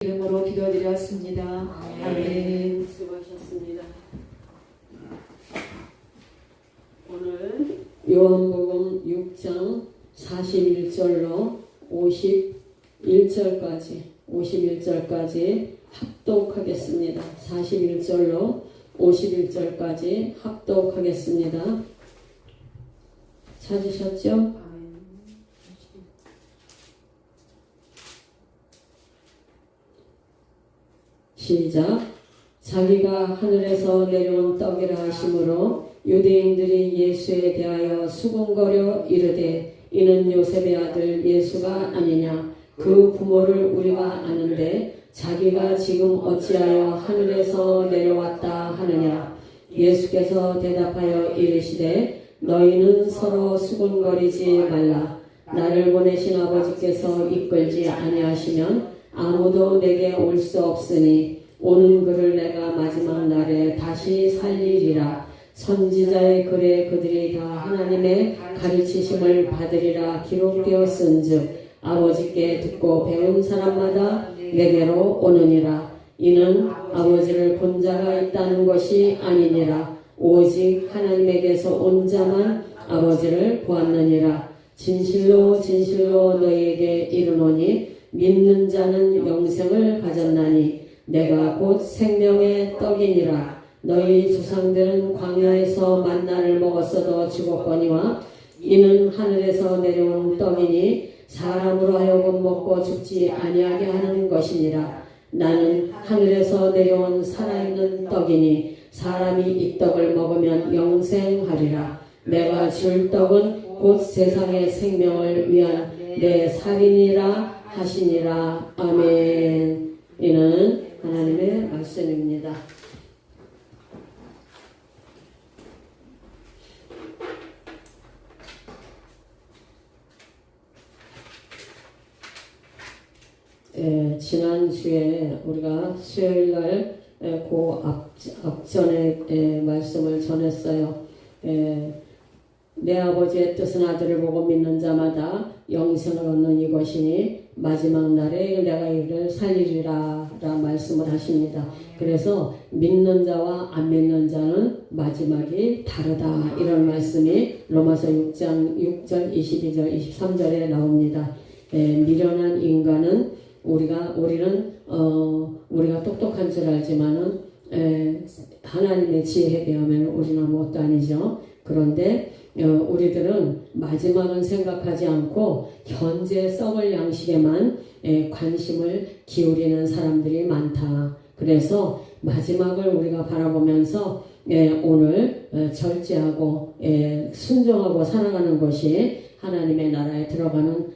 이름으로 기도드렸습니다. 아멘. 수고하셨습니다. 오늘 요한복음 6장 41절로 51절까지 합독하겠습니다. 41절로 51절까지 합독하겠습니다. 찾으셨죠? 시작. 자기가 하늘에서 내려온 떡이라 하심으로 유대인들이 예수에 대하여 수군거려 이르되 이는 요셉의 아들 예수가 아니냐. 그 부모를 우리가 아는데 자기가 지금 어찌하여 하늘에서 내려왔다 하느냐. 예수께서 대답하여 이르시되 너희는 서로 수군거리지 말라. 나를 보내신 아버지께서 이끌지 아니하시면 아무도 내게 올 수 없으니 오는 그를 내가 마지막 날에 다시 살리리라. 선지자의 글에 그들이 다 하나님의 가르치심을 받으리라 기록되었은즉 아버지께 듣고 배운 사람마다 내게로 오느니라. 이는 아버지를 본 자가 있다는 것이 아니니라. 오직 하나님에게서 온 자만 아버지를 보았느니라. 진실로 진실로 너희에게 이르노니 믿는 자는 영생을 가졌나니 내가 곧 생명의 떡이니라. 너희 조상들은 광야에서 만나를 먹었어도 죽었거니와 이는 하늘에서 내려온 떡이니 사람으로 하여금 먹고 죽지 아니하게 하는 것이니라. 나는 하늘에서 내려온 살아있는 떡이니 사람이 이 떡을 먹으면 영생하리라. 내가 줄 떡은 곧 세상의 생명을 위한 내 살이니라 하시니라. 아멘. 이는 하나님의 말씀입니다. 지난주에 우리가 수요일날 그 앞전에 말씀을 전했어요. 내 아버지의 뜻은 아들을 보고 믿는 자마다 영생을 얻는 이것이니 마지막 날에 내가 이를 살리리라 라 말씀을 하십니다. 그래서 믿는 자와 안 믿는 자는 마지막이 다르다 이런 말씀이 로마서 6장 6절 22절 23절에 나옵니다. 미련한 인간은 우리는 똑똑한 줄 알지만은 하나님의 지혜에 비하면 우리는 아무것도 아니죠. 그런데 우리들은 마지막은 생각하지 않고 현재 썩을 양식에만 관심을 기울이는 사람들이 많다. 그래서 마지막을 우리가 바라보면서 오늘 절제하고 순종하고 살아가는 것이 하나님의 나라에 들어가는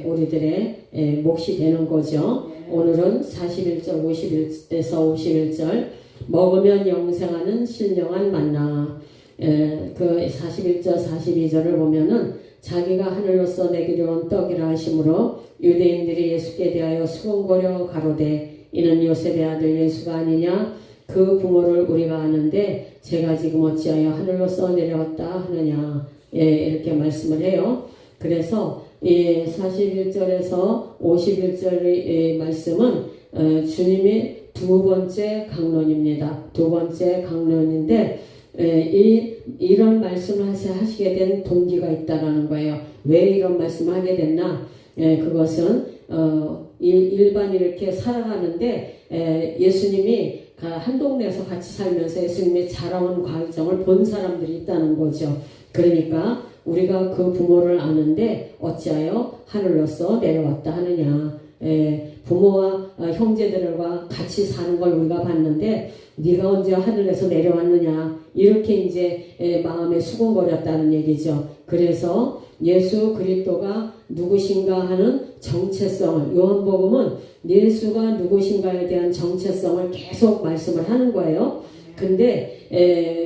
우리들의 몫이 되는 거죠. 오늘은 41절 51에서 51절 먹으면 영생하는 신령한 만나. 그 41절 42절을 보면은 자기가 하늘로서 내기로 온 떡이라 하심으로 유대인들이 예수께 대하여 수군거려 가로되 이는 요셉의 아들 예수가 아니냐. 그 부모를 우리가 아는데 제가 지금 어찌하여 하늘로서 내려왔다 하느냐. 이렇게 말씀을 해요. 그래서 41절에서 51절의 말씀은 주님이 두 번째 강론입니다. 두 번째 강론인데 이런 말씀을 하시게 된 동기가 있다라는 거예요. 왜 이런 말씀을 하게 됐나? 그것은 일반 이렇게 살아가는데 예수님이 한 동네에서 같이 살면서 예수님이 자라온 과정을 본 사람들이 있다는 거죠. 그러니까 우리가 그 부모를 아는데 어찌하여 하늘로서 내려왔다 하느냐. 부모와 형제들과 같이 사는 걸 우리가 봤는데 네가 언제 하늘에서 내려왔느냐 이렇게 이제 마음에 수군거렸다는 얘기죠. 그래서 예수 그리스도가 누구신가 하는 정체성을 요한복음은 예수가 누구신가에 대한 정체성을 계속 말씀을 하는 거예요. 근데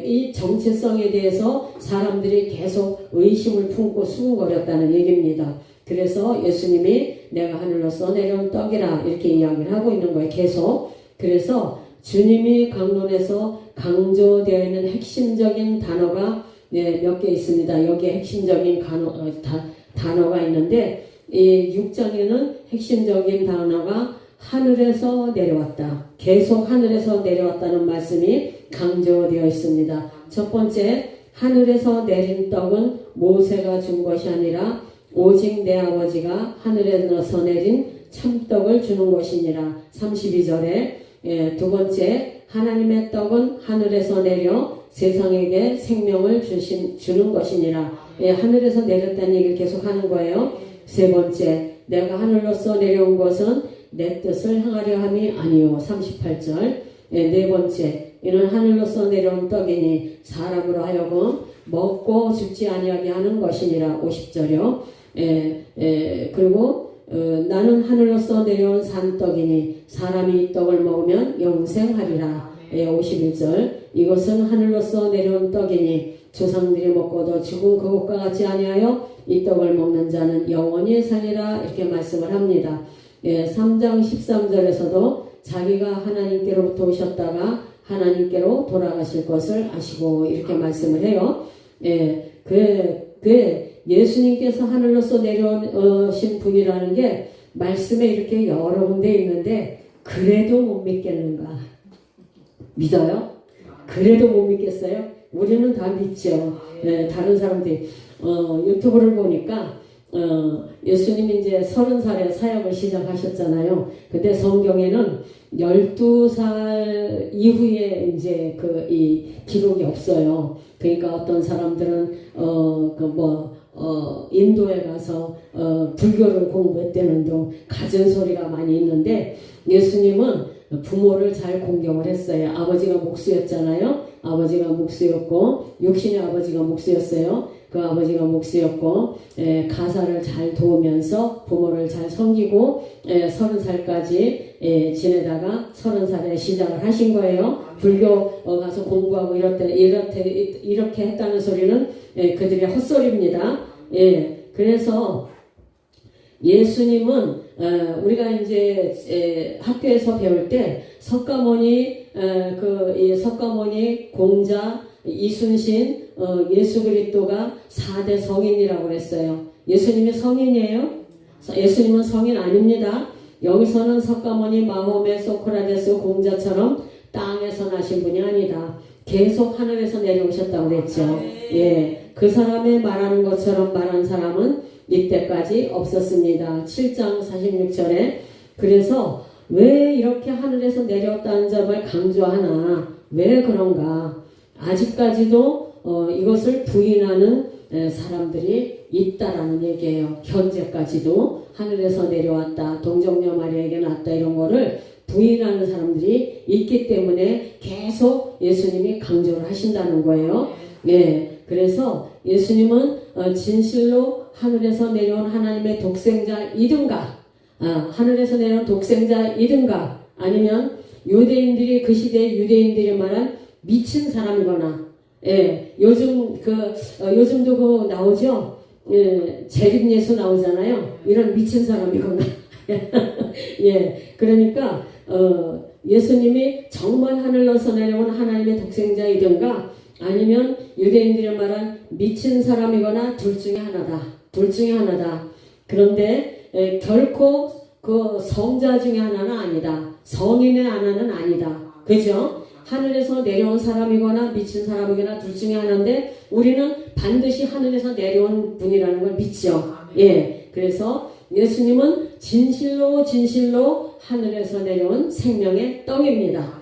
이 정체성에 대해서 사람들이 계속 의심을 품고 수군거렸다는 얘기입니다. 그래서 예수님이 내가 하늘로서 내려온 떡이라 이렇게 이야기를 하고 있는 거예요. 계속. 그래서 주님이 강론에서 강조되어 있는 핵심적인 단어가 몇 개 있습니다. 여기에 핵심적인 단어가 있는데 이 6장에는 핵심적인 단어가 하늘에서 내려왔다. 계속 하늘에서 내려왔다는 말씀이 강조되어 있습니다. 첫 번째, 하늘에서 내린 떡은 모세가 준 것이 아니라 오직 내 아버지가 하늘에서 내린 참떡을 주는 것이니라. 32절에 두 번째, 하나님의 떡은 하늘에서 내려 세상에게 생명을 주는 것이니라. 하늘에서 내렸다는 얘기를 계속 하는 거예요. 세 번째, 내가 하늘로서 내려온 것은 내 뜻을 행하려 함이 아니요. 38절. 네 번째, 이는 하늘로서 내려온 떡이니 사람으로 하여금 먹고 죽지 아니하게 하는 것이니라. 50절이요. 그리고 나는 하늘로서 내려온 산떡이니 사람이 이 떡을 먹으면 영생하리라. 51절. 이것은 하늘로서 내려온 떡이니 조상들이 먹고도 죽은 그것과 같지 아니하여 이 떡을 먹는 자는 영원히 살리라. 이렇게 말씀을 합니다. 3장 13절에서도 자기가 하나님께로부터 오셨다가 하나님께로 돌아가실 것을 아시고 이렇게 말씀을 해요. 예수님께서 하늘로서 내려오신 분이라는 게 말씀에 이렇게 여러 군데 있는데 그래도 못 믿겠는가? 믿어요? 그래도 못 믿겠어요? 우리는 다 믿죠. 다른 사람들이 유튜브를 보니까 예수님이 이제 30살에 사역을 시작하셨잖아요. 근데 성경에는 12살 이후에 이제 이 기록이 없어요. 그러니까 어떤 사람들은 인도에 가서 불교를 공부했다는 등 가진 소리가 많이 있는데 예수님은 부모를 잘 공경을 했어요. 아버지가 목수였잖아요. 아버지가 목수였고 육신의 아버지가 목수였어요. 그 아버지가 목수였고 가사를 잘 도우면서 부모를 잘 섬기고 30살까지 지내다가 30살에 시작을 하신 거예요. 불교 가서 공부하고 이렇게 했다는 소리는 그들의 헛소리입니다. 그래서 예수님은 우리가 이제 학교에서 배울 때 석가모니 석가모니 공자 이순신 예수 그리스도가 4대 성인이라고 그랬어요. 예수님이 성인이에요? 예수님은 성인 아닙니다. 여기서는 석가모니 마호메 소크라테스 공자처럼 땅에서 나신 분이 아니다. 계속 하늘에서 내려오셨다고 그랬죠. 그 사람의 말하는 것처럼 말한 사람은 이때까지 없었습니다. 7장 46절에 그래서 왜 이렇게 하늘에서 내려왔다는 점을 강조하나? 왜 그런가? 아직까지도 이것을 부인하는 사람들이 있다라는 얘기예요. 현재까지도 하늘에서 내려왔다, 동정녀 마리아에게 났다 이런 거를 부인하는 사람들이 있기 때문에 계속 예수님이 강조를 하신다는 거예요. 그래서 예수님은 진실로 하늘에서 내려온 하나님의 독생자이든가 하늘에서 내려온 독생자이든가 아니면 유대인들이 그 시대의 유대인들이 말한 미친 사람이거나 요즘도 나오죠. 재림 예수 나오잖아요. 이런 미친 사람이거나 그러니까 예수님이 정말 하늘로서 내려온 하나님의 독생자이든가 아니면 유대인들이 말한 미친 사람이거나 둘 중에 하나다. 그런데 결코 그 성자 중에 하나는 아니다. 성인의 하나는 아니다. 그죠? 하늘에서 내려온 사람이거나 미친 사람이거나 둘 중에 하나인데 우리는 반드시 하늘에서 내려온 분이라는 걸 믿죠. 그래서 예수님은 진실로 하늘에서 내려온 생명의 떡입니다.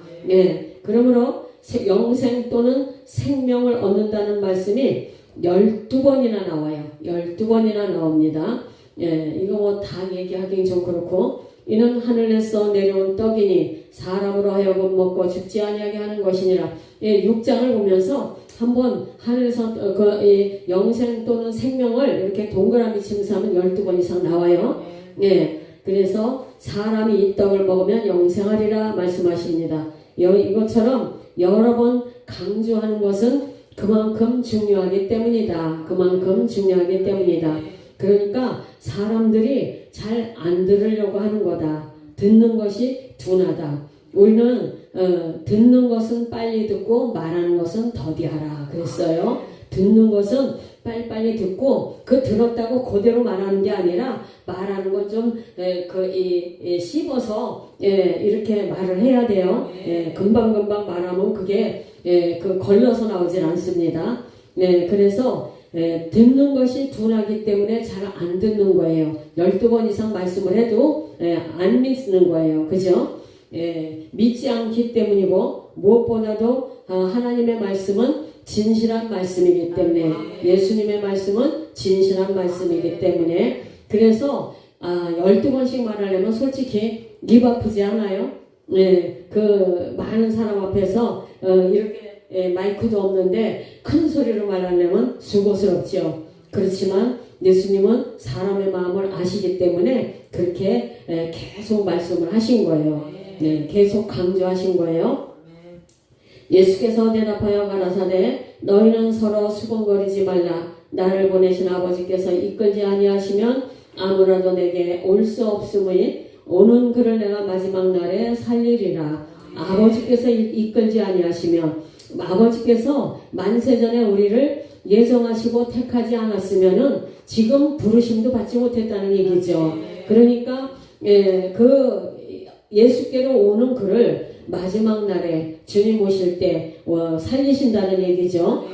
그러므로 영생 또는 생명을 얻는다는 말씀이 12번이나 나와요. 12번이나 나옵니다. 이거 뭐 다 얘기하기 좀 그렇고 이는 하늘에서 내려온 떡이니 사람으로 하여금 먹고 죽지 아니하게 하는 것이니라. 6장을 보면서 한번 하늘에서 영생 또는 생명을 이렇게 동그라미 치면서 하면 12번 이상 나와요. 그래서 사람이 이 떡을 먹으면 영생하리라 말씀하십니다. 이것처럼 여러 번 강조하는 것은 그만큼 중요하기 때문이다. 그러니까 사람들이 잘 안 들으려고 하는 거다. 듣는 것이 둔하다. 우리는 듣는 것은 빨리 듣고 말하는 것은 더디하라 그랬어요. 듣는 것은 빨리빨리 듣고 그 들었다고 그대로 말하는 게 아니라 말하는 건 좀 씹어서 이렇게 말을 해야 돼요. 금방금방 말하면 그게 걸러서 나오질 않습니다. 그래서 듣는 것이 둔하기 때문에 잘 안 듣는 거예요. 12번 이상 말씀을 해도 안 믿는 거예요. 그죠? 믿지 않기 때문이고 무엇보다도 하나님의 말씀은 진실한 말씀이기 때문에 예수님의 말씀은 진실한 말씀이기 때문에 그래서 12번씩 말하려면 솔직히 입 아프지 않아요? 그 많은 사람 앞에서 이렇게 마이크도 없는데 큰 소리로 말하려면 수고스럽죠. 그렇지만 예수님은 사람의 마음을 아시기 때문에 그렇게 계속 말씀을 하신 거예요. 계속 강조하신 거예요. 예수께서 대답하여 가라사대 너희는 서로 수군거리지 말라. 나를 보내신 아버지께서 이끌지 아니하시면 아무라도 내게 올 수 없음의 오는 그를 내가 마지막 날에 살리리라. 아버지께서 이끌지 아니하시면 아버지께서 만세전에 우리를 예정하시고 택하지 않았으면은 지금 부르심도 받지 못했다는 얘기죠. 그러니까 그 예수께로 오는 그를 마지막 날에 주님 오실 때 살리신다는 얘기죠.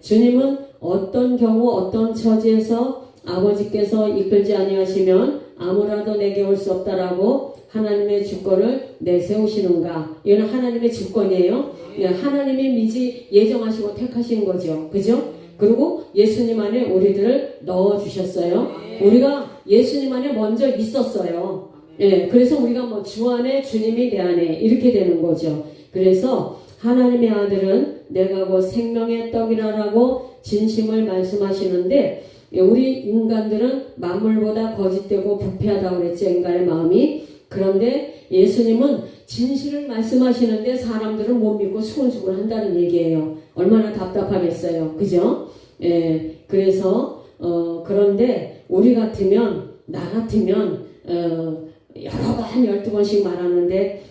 주님은 어떤 경우 어떤 처지에서 아버지께서 이끌지 아니하시면 아무라도 내게 올 수 없다라고 하나님의 주권을 내세우시는가? 이건 하나님의 주권이에요. 하나님이 미리 예정하시고 택하신 거죠. 그죠? 그리고 예수님 안에 우리들을 넣어주셨어요. 우리가 예수님 안에 먼저 있었어요. 그래서 우리가 뭐 주 안에 주님이 내 안에 이렇게 되는 거죠. 그래서 하나님의 아들은 내가 곧 생명의 떡이라라고 진심을 말씀하시는데 우리 인간들은 만물보다 거짓되고 부패하다고 그랬죠. 인간의 마음이. 그런데 예수님은 진실을 말씀하시는데 사람들은 못 믿고 수근수근 한다는 얘기예요. 얼마나 답답하겠어요. 그죠? 그래서 그런데 우리 같으면 나 같으면 여러 번 12번씩 말하는데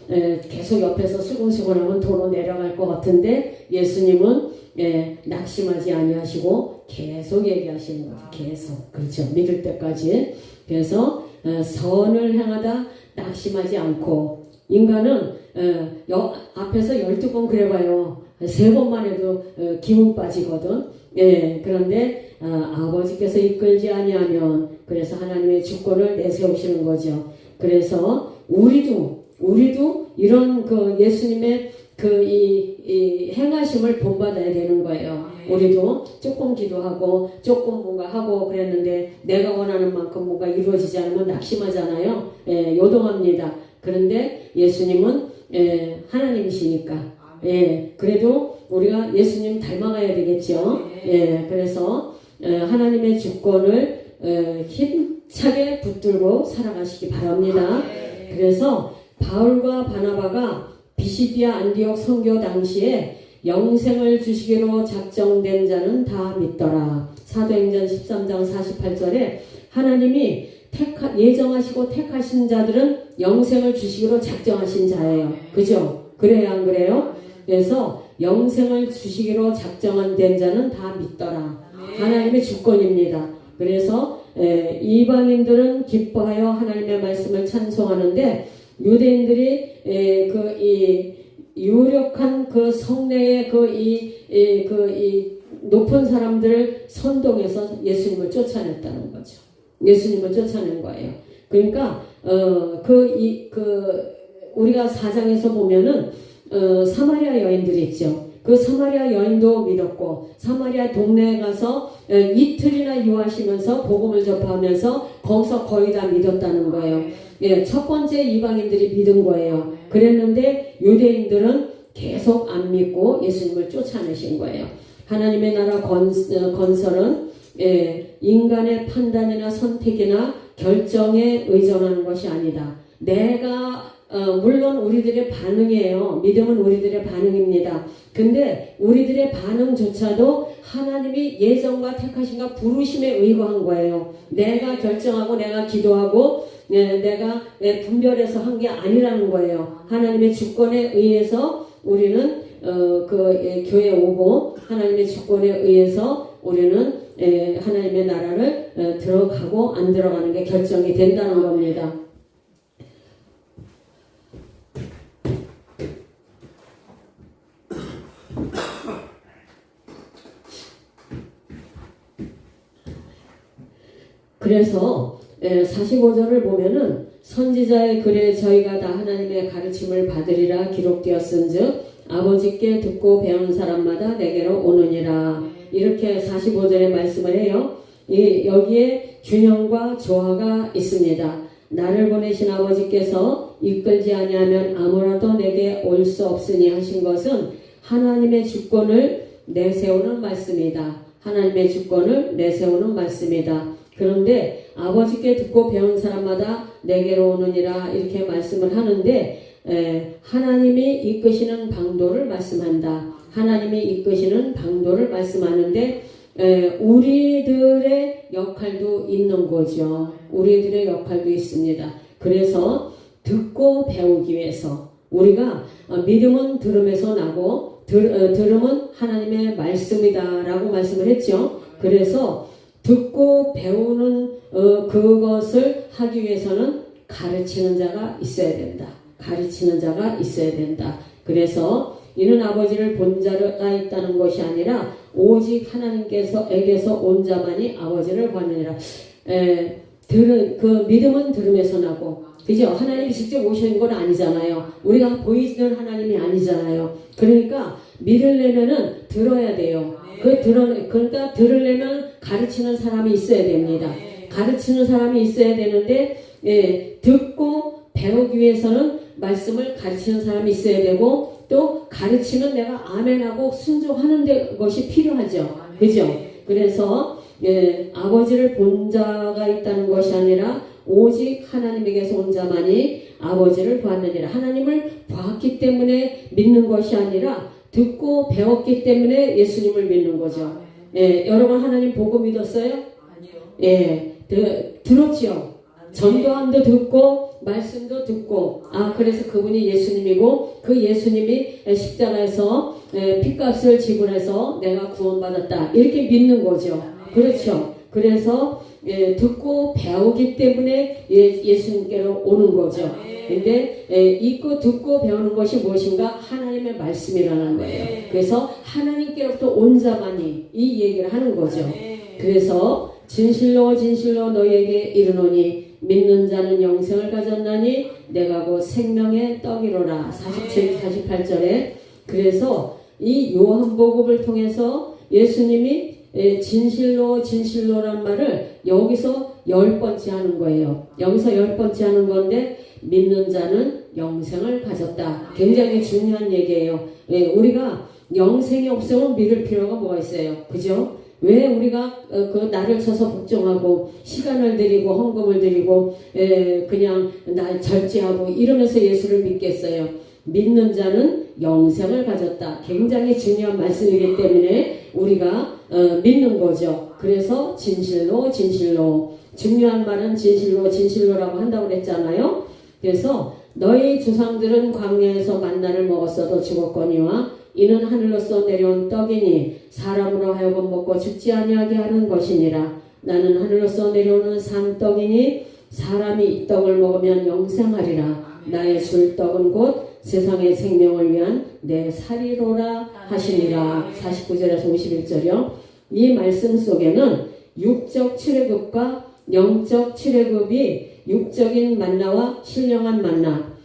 계속 옆에서 수근수근하면 도로 내려갈 것 같은데 예수님은 낙심하지 아니하시고 계속 얘기하시는 거죠. 계속. 그렇죠. 믿을 때까지. 그래서 선을 행하다 낙심하지 않고 인간은 앞에서 12번 그래봐요. 3번만 해도 기운 빠지거든. 그런데 아버지께서 이끌지 아니하면 그래서 하나님의 주권을 내세우시는 거죠. 그래서 우리도 이런 그 예수님의 이 행하심을 본받아야 되는 거예요. 우리도 조금 기도하고 조금 뭔가 하고 그랬는데 내가 원하는 만큼 뭔가 이루어지지 않으면 낙심하잖아요. 요동합니다. 그런데 예수님은 하나님이시니까 그래도 우리가 예수님 닮아가야 되겠죠. 그래서 하나님의 주권을 힘차게 붙들고 살아가시기 바랍니다. 그래서 바울과 바나바가 비시디아 안디옥 선교 당시에 영생을 주시기로 작정된 자는 다 믿더라. 사도행전 13장 48절에 하나님이 예정하시고 택하신 자들은 영생을 주시기로 작정하신 자예요. 그죠? 그래요, 안 그래요? 그래서 영생을 주시기로 작정된 자는 다 믿더라. 하나님의 주권입니다. 그래서 이방인들은 기뻐하여 하나님의 말씀을 찬송하는데 유대인들이 이 유력한 그 성내의 이 높은 사람들을 선동해서 예수님을 쫓아냈다는 거죠. 예수님을 쫓아낸 거예요. 그러니까 우리가 4장에서 보면은 사마리아 여인들이 있죠. 그 사마리아 여인도 믿었고 사마리아 동네에 가서 이틀이나 유하시면서 복음을 접하면서 거기서 거의 다 믿었다는 거예요. 첫 번째 이방인들이 믿은 거예요. 그랬는데 유대인들은 계속 안 믿고 예수님을 쫓아내신 거예요. 하나님의 나라 건설은 인간의 판단이나 선택이나 결정에 의존하는 것이 아니다. 물론 우리들의 반응이에요. 믿음은 우리들의 반응입니다. 근데 우리들의 반응조차도 하나님이 예정과 택하신가 부르심에 의거한 거예요. 내가 결정하고 내가 기도하고 내가 분별해서 한 게 아니라는 거예요. 하나님의 주권에 의해서 우리는 교회에 오고 하나님의 주권에 의해서 우리는 하나님의 나라를 들어가고 안 들어가는 게 결정이 된다는 겁니다. 그래서 45절을 보면은 선지자의 글에 저희가 다 하나님의 가르침을 받으리라 기록되었은즉 아버지께 듣고 배운 사람마다 내게로 오느니라. 이렇게 45절에 말씀을 해요. 여기에 균형과 조화가 있습니다. 나를 보내신 아버지께서 이끌지 아니하면 아무라도 내게 올 수 없으니 하신 것은 하나님의 주권을 내세우는 말씀이다. 하나님의 주권을 내세우는 말씀이다. 그런데 아버지께 듣고 배운 사람마다 내게로 오느니라 이렇게 말씀을 하는데 하나님이 이끄시는 방도를 말씀한다. 하나님이 이끄시는 방도를 말씀하는데 우리들의 역할도 있는 거죠. 우리들의 역할도 있습니다. 그래서 듣고 배우기 위해서 우리가 믿음은 들음에서 나고 들음은 하나님의 말씀이다라고 말씀을 했죠. 그래서 듣고 배우는 그것을 하기 위해서는 가르치는 자가 있어야 된다. 가르치는 자가 있어야 된다. 그래서 이는 아버지를 본 자가 있다는 것이 아니라 오직 하나님께서에게서 온 자만이 아버지를 보느니라. 그 믿음은 들음에서 나고, 그죠? 하나님이 직접 오시는 건 아니잖아요. 우리가 보이는 하나님이 아니잖아요. 그러니까 믿으려면은 들어야 돼요. 그러니까 들으려면 가르치는 사람이 있어야 됩니다. 가르치는 사람이 있어야 되는데, 듣고 배우기 위해서는 말씀을 가르치는 사람이 있어야 되고, 또 가르치면 내가 아멘하고 순종하는 것이 필요하죠. 그죠? 그래서 아버지를 본 자가 있다는 것이 아니라 오직 하나님에게서 온 자만이 아버지를 보았느니라. 하나님을 봤기 때문에 믿는 것이 아니라 듣고 배웠기 때문에 예수님을 믿는 거죠. 여러분 하나님 보고 믿었어요? 아니요. 들었죠. 전도함도 듣고 말씀도 듣고 그래서 그분이 예수님이고 그 예수님이 십자가에서 핏값을 지불해서 내가 구원받았다 이렇게 믿는 거죠. 그렇죠. 그래서 듣고 배우기 때문에 예수님께로 오는 거죠. 근데 읽고 듣고 배우는 것이 무엇인가? 하나님의 말씀이라는 거예요. 그래서 하나님께로부터 온 자만이 이 얘기를 하는 거죠. 그래서 진실로 진실로 너희에게 이르노니 믿는 자는 영생을 가졌나니 내가 곧 생명의 떡이로라. 47, 48절에 그래서 이 요한복음을 통해서 예수님이 진실로 진실로란 말을 여기서 10번째 하는 거예요. 여기서 10번째 하는 건데 믿는 자는 영생을 가졌다. 굉장히 중요한 얘기예요. 우리가 영생이 없으면 믿을 필요가 뭐가 있어요. 그죠? 왜 우리가 그 나를 쳐서 복종하고 시간을 들이고 헌금을 드리고 그냥 날 절제하고 이러면서 예수를 믿겠어요. 믿는 자는 영생을 가졌다. 굉장히 중요한 말씀이기 때문에 우리가 믿는 거죠. 그래서 진실로 진실로 중요한 말은 진실로 진실로라고 한다고 그랬잖아요. 그래서 너희 조상들은 광야에서 만나를 먹었어도 죽었거니와 이는 하늘로서 내려온 떡이니 사람으로 하여금 먹고 죽지 아니하게 하는 것이니라. 나는 하늘로서 내려오는 산떡이니 사람이 이 떡을 먹으면 영생하리라. 나의 줄 떡은 곧 세상의 생명을 위한 내 살이로라 하시니라. 49절에서 51절이요. 이 말씀 속에는 육적 출애굽과 영적 출애굽이 육적인 만나와 신령한 만나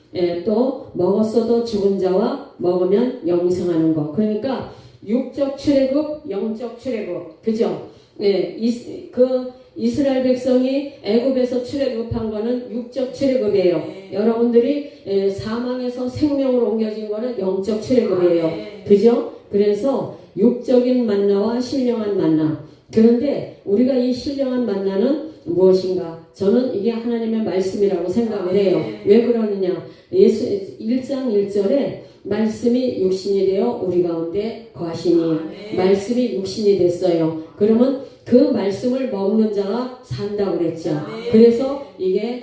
또 먹었어도 죽은 자와 먹으면 영생하는 것. 그러니까 육적 출애굽, 영적 출애굽, 그죠? 그 이스라엘 백성이 애굽에서 출애굽한 거는 육적 출애굽이에요. 여러분들이 사망에서 생명으로 옮겨진 거는 영적 출애굽이에요. 그죠? 그래서 육적인 만나와 신령한 만나. 그런데 우리가 이 신령한 만나는 무엇인가? 저는 이게 하나님의 말씀이라고 생각을 해요. 왜 그러느냐? 예수 1장 1절에 말씀이 육신이 되어 우리 가운데 거하시니 말씀이 육신이 됐어요. 그러면 그 말씀을 먹는 자가 산다고 그랬죠. 그래서 이게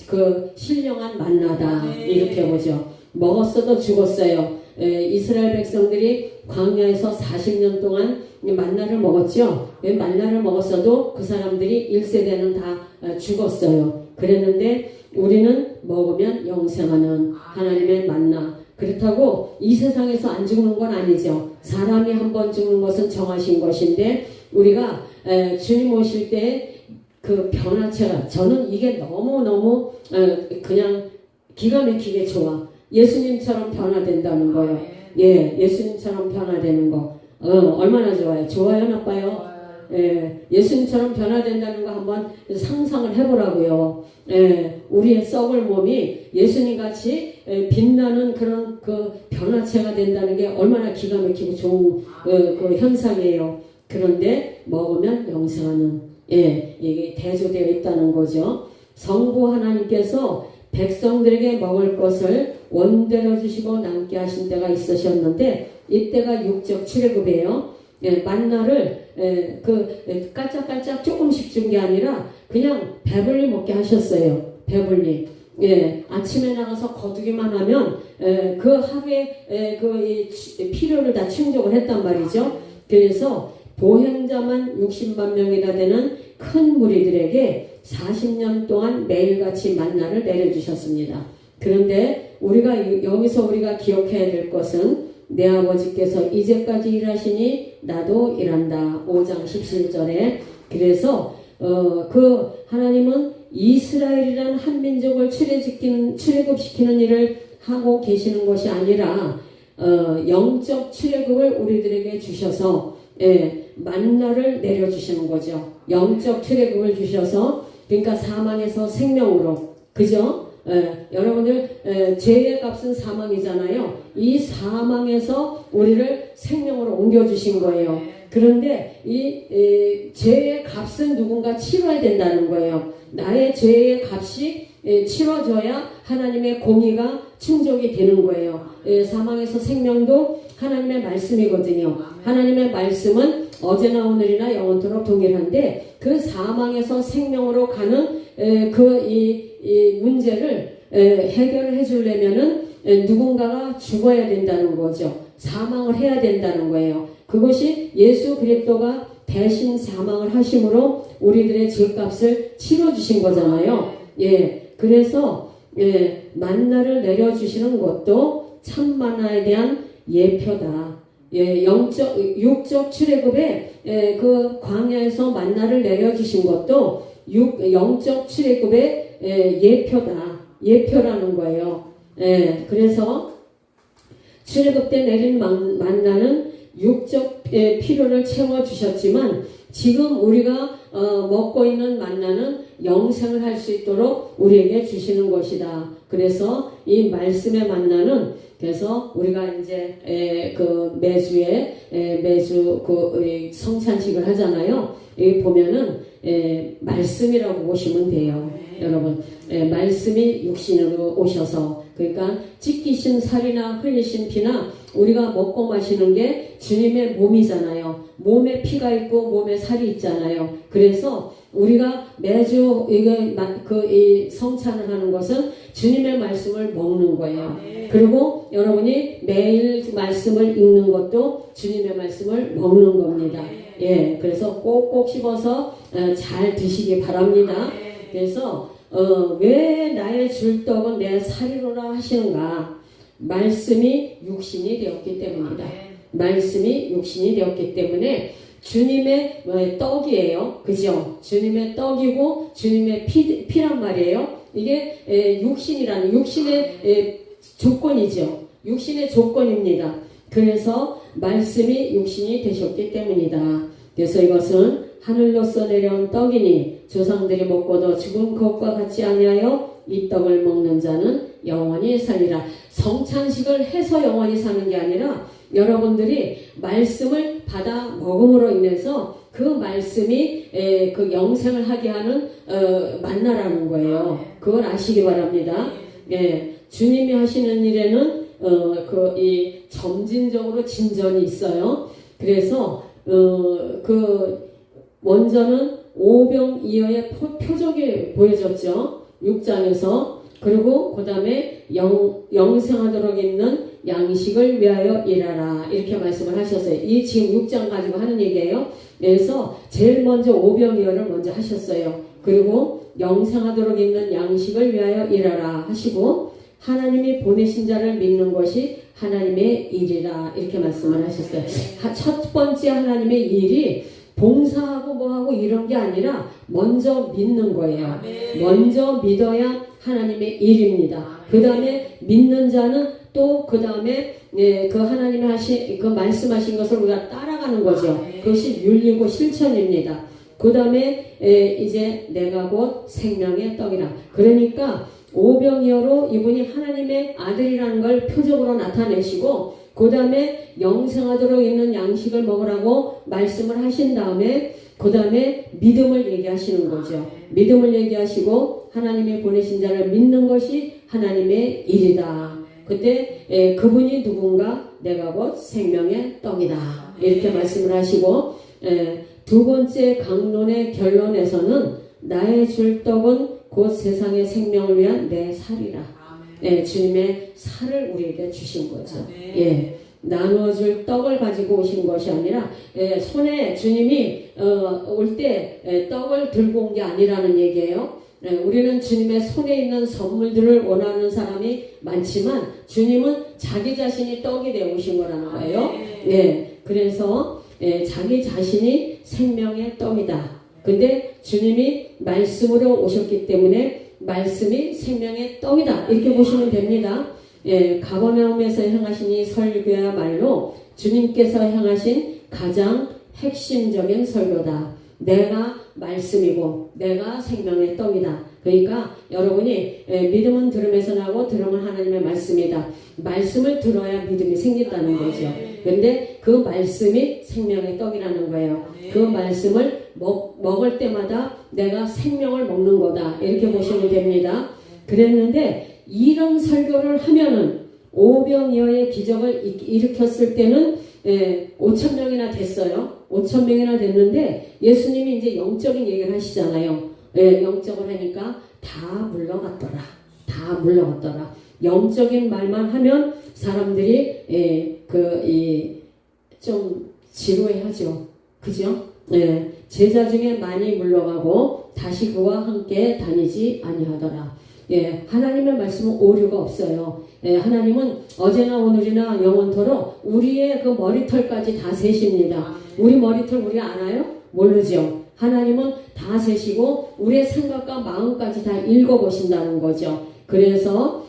그 신령한 만나다 이렇게 보죠. 먹었어도 죽었어요. 이스라엘 백성들이 광야에서 40년 동안 만나를 먹었죠. 만나를 먹었어도 그 사람들이 1세대는 다 죽었어요. 그랬는데 우리는 먹으면 영생하는 하나님의 만나. 그렇다고 이 세상에서 안 죽는 건 아니죠. 사람이 한 번 죽는 것은 정하신 것인데 우리가 주님 오실 때 그 변화체가 저는 이게 너무너무 그냥 기가 막히게 좋아. 예수님처럼 변화된다는 거예요. 예, 예수님처럼 변화되는 거. 얼마나 좋아요? 좋아요, 나빠요? 예, 예수님처럼 변화된다는 거 한번 상상을 해보라고요. 예, 우리의 썩을 몸이 예수님 같이 빛나는 그런 그 변화체가 된다는 게 얼마나 기가 막히고 좋은 그 현상이에요. 그런데 먹으면 영생하는 이게 대조되어 있다는 거죠. 성부 하나님께서 백성들에게 먹을 것을 원대로 주시고 남게 하신 때가 있으셨는데 이때가 육적 출애굽이에요. 만나를 깔짝깔짝 조금씩 준 게 아니라 그냥 배불리 먹게 하셨어요. 배불리. 아침에 나가서 거두기만 하면 그 하루에 그 필요를 다 충족을 했단 말이죠. 그래서 보행자만 60만 명이나 되는 큰 무리들에게 40년 동안 매일같이 만나를 내려주셨습니다. 그런데 여기서 우리가 기억해야 될 것은 내 아버지께서 이제까지 일하시니 나도 일한다. 5장 17절에. 그래서 그 하나님은 이스라엘이라는 한 민족을 출애굽시키는 일을 하고 계시는 것이 아니라 영적 출애굽을 우리들에게 주셔서 만나를 내려주시는 거죠. 영적 출애굽을 주셔서 그러니까 사망에서 생명으로 그죠? 여러분들 죄의 값은 사망이잖아요. 이 사망에서 우리를 생명으로 옮겨주신 거예요. 그런데 이 죄의 값은 누군가 치러야 된다는 거예요. 나의 죄의 값이 치러져야 하나님의 공의가 충족이 되는 거예요. 사망에서 생명도 하나님의 말씀이거든요. 하나님의 말씀은 어제나 오늘이나 영원토록 동일한데 그 사망에서 생명으로 가는 이 문제를 해결을 해주려면은 누군가가 죽어야 된다는 거죠. 사망을 해야 된다는 거예요. 그것이 예수 그리스도가 대신 사망을 하심으로 우리들의 죄값을 치러주신 거잖아요. 그래서 만나를 내려주시는 것도 참 만나에 대한 예표다. 육적 출애굽에 그 광야에서 만나를 내려주신 것도 영적 출애굽의 예표다. 예표라는 거예요. 그래서 출애굽 때 내린 만나는 육적 필요를 채워주셨지만 지금 우리가 먹고 있는 만나는 영생을 할 수 있도록 우리에게 주시는 것이다. 그래서 이 말씀의 만나는 그래서 우리가 이제 그 매주 그 성찬식을 하잖아요. 여기 보면은 말씀이라고 보시면 돼요. 여러분 말씀이 육신으로 오셔서 그러니까 찢기신 살이나 흘리신 피나 우리가 먹고 마시는 게 주님의 몸이잖아요. 몸에 피가 있고 몸에 살이 있잖아요. 그래서 우리가 매주 이 성찬을 하는 것은 주님의 말씀을 먹는 거예요. 그리고 여러분이 매일 말씀을 읽는 것도 주님의 말씀을 먹는 겁니다. 그래서 꼭꼭 씹어서 잘 드시기 바랍니다. 그래서 왜 나의 줄떡은 내 살이로라 하시는가? 말씀이 육신이 되었기 때문이다. 말씀이 육신이 되었기 때문에 주님의 떡이에요. 그죠? 주님의 떡이고 주님의 피란 말이에요. 이게 육신이라는 육신의 조건이죠. 육신의 조건입니다. 그래서 말씀이 육신이 되셨기 때문이다. 그래서 이것은 하늘로서 내려온 떡이니 조상들이 먹고도 죽은 것과 같지 아니하여 이 떡을 먹는 자는 영원히 살리라. 성찬식을 해서 영원히 사는 게 아니라 여러분들이 말씀을 받아 먹음으로 인해서 그 말씀이 그 영생을 하게 하는 만나라는 거예요. 그걸 아시기 바랍니다. 주님이 하시는 일에는 이 점진적으로 진전이 있어요. 그래서 그 원전은 오병이어의 표적이 보여졌죠. 6장에서 그리고 그 다음에 영생하도록 있는 양식을 위하여 일하라. 이렇게 말씀을 하셨어요. 이 지금 6장 가지고 하는 얘기예요. 그래서 제일 먼저 오병이어를 먼저 하셨어요. 그리고 영생하도록 있는 양식을 위하여 일하라 하시고 하나님이 보내신 자를 믿는 것이 하나님의 일이라 이렇게 말씀을 하셨어요. 첫 번째 하나님의 일이 봉사하고 뭐하고 이런 게 아니라 먼저 믿는 거예요. 먼저 믿어야 하나님의 일입니다. 그 다음에 믿는 자는 또 그 다음에 그 하나님이 하신 그 말씀하신 것을 우리가 따라가는 거죠. 그것이 윤리고 실천입니다. 그 다음에 이제 내가 곧 생명의 떡이라. 그러니까 오병이어로 이분이 하나님의 아들이라는 걸 표적으로 나타내시고 그 다음에 영생하도록 있는 양식을 먹으라고 말씀을 하신 다음에 그 다음에 믿음을 얘기하시는 거죠. 믿음을 얘기하시고 하나님이 보내신 자를 믿는 것이 하나님의 일이다. 그때 그분이 누군가 내가 곧 생명의 떡이다. 이렇게 말씀을 하시고 두 번째 강론의 결론에서는 나의 줄 떡은 곧 세상의 생명을 위한 내 살이라. 주님의 살을 우리에게 주신 거죠. 나누어줄 떡을 가지고 오신 것이 아니라 손에 주님이 올 때 떡을 들고 온 게 아니라는 얘기예요. 우리는 주님의 손에 있는 선물들을 원하는 사람이 많지만 주님은 자기 자신이 떡이 되어 오신 거라는 거예요. 그래서 자기 자신이 생명의 떡이다. 근데 주님이 말씀으로 오셨기 때문에 말씀이 생명의 떡이다. 이렇게 보시면 됩니다. 가버나움에서 향하신 이 설교야말로 주님께서 향하신 가장 핵심적인 설교다. 내가 말씀이고 내가 생명의 떡이다. 그러니까 여러분이 믿음은 들음에서 나고 들음은 하나님의 말씀이다. 말씀을 들어야 믿음이 생긴다는 거죠. 그런데 그 말씀이 생명의 떡이라는 거예요. 그 말씀을 먹을 때마다 내가 생명을 먹는 거다. 이렇게 보시면 됩니다. 그랬는데 이런 설교를 하면은 오병이어의 기적을 일으켰을 때는 5,000명이나 됐어요. 5,000명이나 됐는데 예수님이 이제 영적인 얘기를 하시잖아요. 영적을 하니까 다 물러갔더라. 다 물러갔더라. 영적인 말만 하면 사람들이 좀 지루해하죠. 그죠? 제자 중에 많이 물러가고 다시 그와 함께 다니지 아니하더라. 하나님의 말씀은 오류가 없어요. 하나님은 어제나 오늘이나 영원토록 우리의 그 머리털까지 다 세십니다. 우리 머리털 우리 아나요? 모르죠. 하나님은 다 세시고 우리의 생각과 마음까지 다 읽어보신다는 거죠. 그래서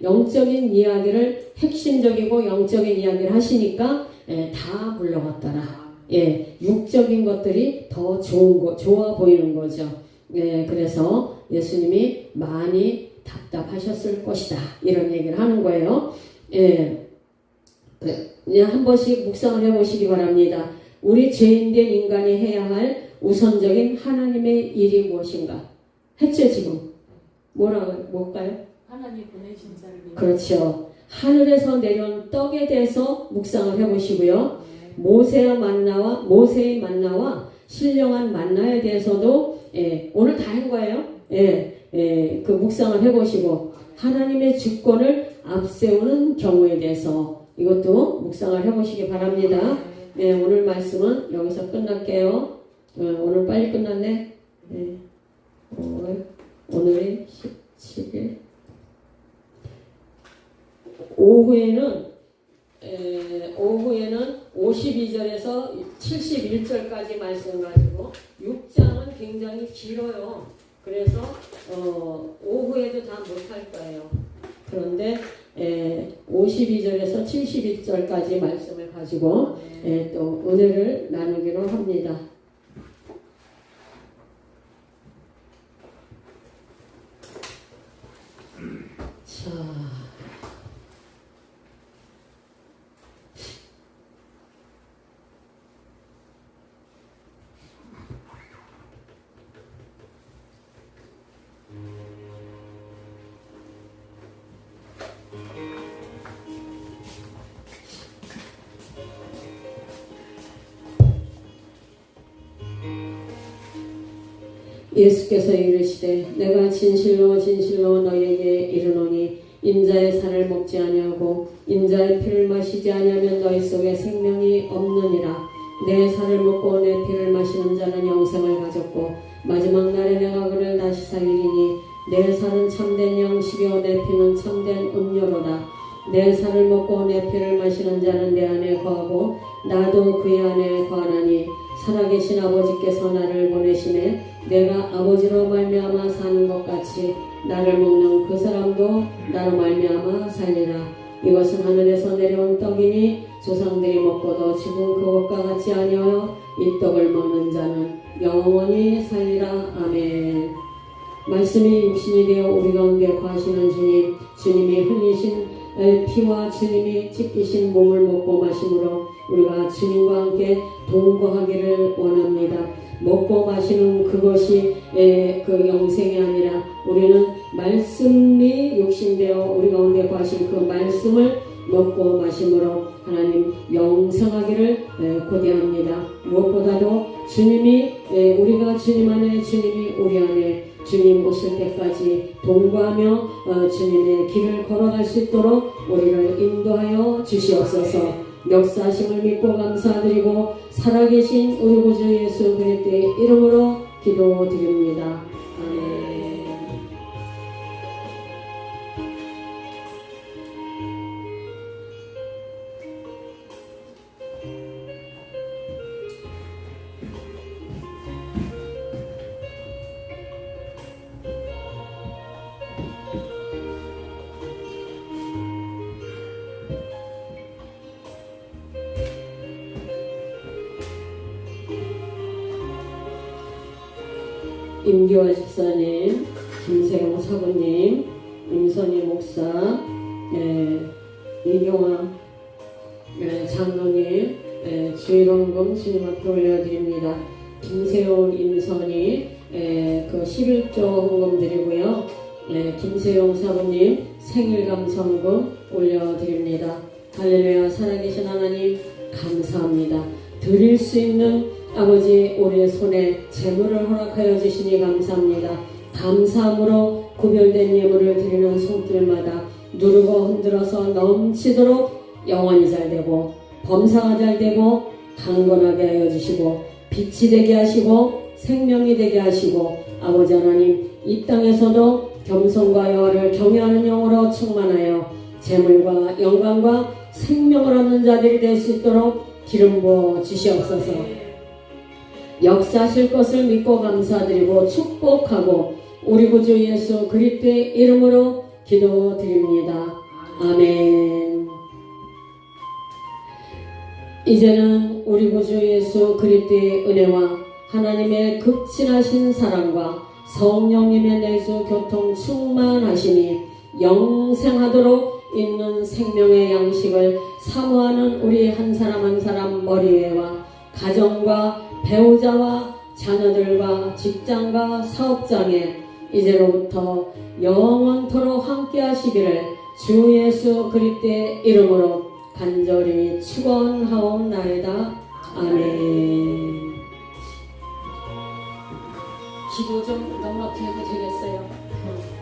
영적인 이야기를 핵심적이고 영적인 이야기를 하시니까 다 물러갔더라. 육적인 것들이 더 좋아 보이는 거죠. 그래서 예수님이 많이 답답하셨을 것이다. 이런 얘기를 하는 거예요. 한 번씩 묵상을 해보시기 바랍니다. 우리 죄인된 인간이 해야 할 우선적인 하나님의 일이 무엇인가? 했죠, 지금. 뭘까요? 하나님 보내신 자를 믿는. 그렇죠. 하늘에서 내려온 떡에 대해서 묵상을 해보시고요. 모세의 만나와 신령한 만나에 대해서도 오늘 다 한 거예요. 그 묵상을 해보시고 하나님의 주권을 앞세우는 경우에 대해서 이것도 묵상을 해보시기 바랍니다. 오늘 말씀은 여기서 끝날게요. 오늘 빨리 끝났네. 오늘이 17일. 오후에는 52절에서 71절까지 말씀 가지고 6장은 굉장히 길어요. 그래서 오후에도 다 못할 거예요. 그런데 52절에서 71절까지 말씀을 가지고 또 은혜를 나누기로 합니다. 자, 예수께서 이르시되 내가 진실로 진실로 너희에게 이르노니 인자의 살을 먹지 아니하고 인자의 피를 마시지 아니하면 너희 속에 생명이 없느니라. 내 살을 먹고 내 피를 마시는 자는 영생을 가졌고 마지막 날에 내가 그를 다시 살리리니 내 살은 참된 양식이요 내 피는 참된 음료로다. 내 살을 먹고 내 피를 마시는 자는 내 안에 거하고 나도 그의 안에 거하나니 살아계신 아버지께서 나를 보내시매 내가 아버지로 말미암아 사는 것 같이 나를 먹는 그 사람도 나로 말미암아 살리라. 이것은 하늘에서 내려온 떡이니 조상들이 먹고도 지금 그것과 같이 아니하여 이 떡을 먹는 자는 영원히 살리라. 아멘. 말씀이 육신이 되어 우리 가운데 거하시는 주님, 주님이 흘리신 피와 주님이 찢기신 몸을 먹고 마심으로 우리가 주님과 함께 동거하기를 원합니다. 먹고 마시는 그것이 그 영생이 아니라 우리는 말씀이 육신되어 우리 가운데 거하신 그 말씀을 먹고 마심으로 하나님 영생하기를 고대합니다. 무엇보다도 주님이 우리가 주님 안에 주님이 우리 안에 주님 오실 때까지 동거하며 주님의 길을 걸어갈 수 있도록 우리를 인도하여 주시옵소서. 역사하심을 믿고 감사드리고 살아계신 우리 구주 예수 그리스도의 이름으로 기도드립니다. 아멘. 임기화 집사님, 김세용 사부님, 임선희 목사, 이경화 장로님, 주일원금 주님 앞에 올려드립니다. 김세용, 임선희 그 11조 헌금 드리고요. 김세용 사부님 생일감성금 올려드립니다. 할렐루야. 살아계신 하나님 감사합니다. 드릴 수 있는 아버지 우리의 손에 재물을 허락하여 주시니 감사합니다. 감사함으로 구별된 예물을 드리는 손길마다 누르고 흔들어서 넘치도록 영원히 잘되고 범사가 잘되고 강건하게 하여 주시고 빛이 되게 하시고 생명이 되게 하시고 아버지 하나님 이 땅에서도 겸손과 여호와를 경외하는 영으로 충만하여 재물과 영광과 생명을 얻는 자들이 될 수 있도록 기름 부어 주시옵소서. 역사하실 것을 믿고 감사드리고 축복하고 우리 구주 예수 그리스도의 이름으로 기도드립니다. 아멘. 이제는 우리 구주 예수 그리스도의 은혜와 하나님의 극진하신 사랑과 성령님의 내주 교통 충만하심이 영생하도록 있는 생명의 양식을 사모하는 우리 한 사람 한 사람 머리에와 가정과 배우자와 자녀들과 직장과 사업장에 이제로부터 영원토록 함께 하시기를 주 예수 그리스도의 이름으로 간절히 축원하옵나이다. 아멘. 기도 좀 넉넉히 해도 되겠어요?